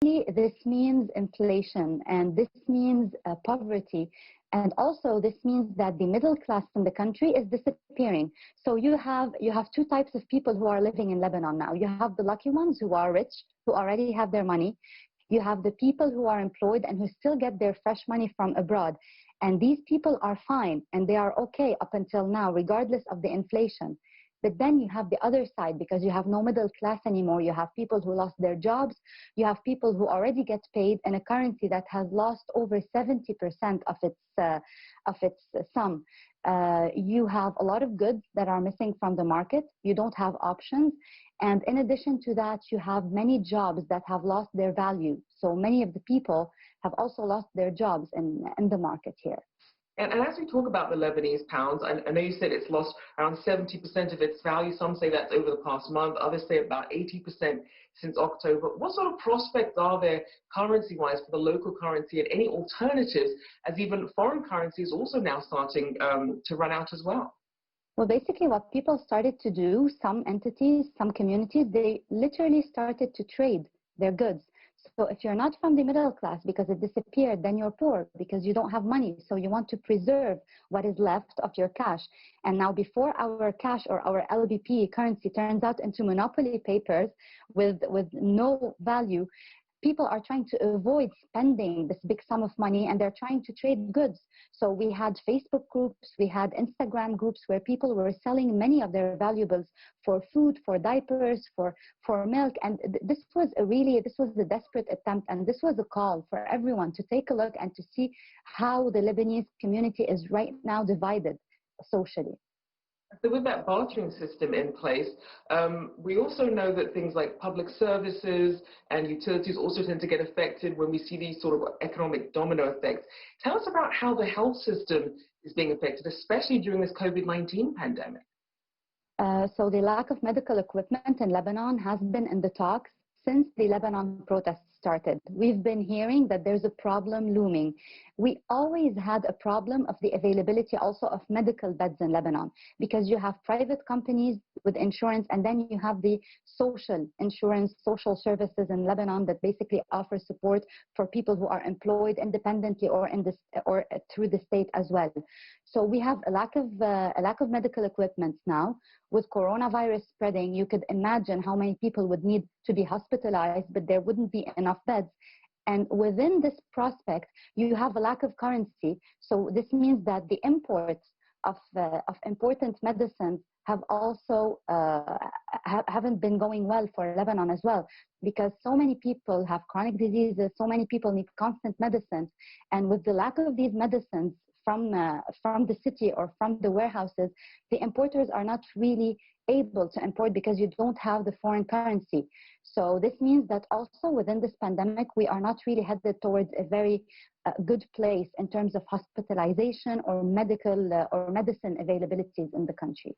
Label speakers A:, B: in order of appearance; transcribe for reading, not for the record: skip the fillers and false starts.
A: this means inflation, and this means poverty, and also this means that the middle class in the country is disappearing. So you have two types of people who are living in Lebanon now. You have the lucky ones who are rich, who already have their money. You have the people who are employed and who still get their fresh money from abroad. And these people are fine and they are okay up until now, regardless of the inflation. But then you have the other side, because you have no middle class anymore. You have people who lost their jobs. You have people who already get paid in a currency that has lost over 70% of its sum. You have a lot of goods that are missing from the market. You don't have options. And in addition to that, you have many jobs that have lost their value. So many of the people have also lost their jobs in the market here.
B: And as we talk about the Lebanese pounds, I know you said it's lost around 70% of its value. Some say that's over the past month. Others say about 80% since October. What sort of prospects are there currency-wise for the local currency, and any alternatives, as even foreign currency is also now starting to run out as well?
A: Well, basically what people started to do, some entities, some communities, they literally started to trade their goods. So if you're not from the middle class because it disappeared, then you're poor because you don't have money. So you want to preserve what is left of your cash. And now before our cash or our LBP currency turns out into monopoly papers with no value, people are trying to avoid spending this big sum of money, and they're trying to trade goods. So we had Facebook groups, we had Instagram groups where people were selling many of their valuables for food, for diapers, for milk. And this was a desperate attempt, and this was a call for everyone to take a look and to see how the Lebanese community is right now divided socially.
B: So with that bartering system in place, we also know that things like public services and utilities also tend to get affected when we see these sort of economic domino effects. Tell us about how the health system is being affected, especially during this COVID-19 pandemic.
A: So the lack of medical equipment in Lebanon has been in the talks since the Lebanon protests started. We've been hearing that there's a problem looming. We always had a problem of the availability also of medical beds in Lebanon, because you have private companies with insurance, and then you have the social insurance, social services in Lebanon that basically offer support for people who are employed independently or through the state as well. So we have a lack of medical equipment now. With coronavirus spreading, you could imagine how many people would need to be hospitalized, but there wouldn't be enough beds. And within this prospect, you have a lack of currency. So this means that the imports of important medicines have also haven't been going well for Lebanon as well, because so many people have chronic diseases, so many people need constant medicines, and with the lack of these medicines from the city or from the warehouses, the importers are not really able to import because you don't have the foreign currency. So this means that also within this pandemic, we are not really headed towards a very good place in terms of hospitalization or medical or medicine availabilities in the country.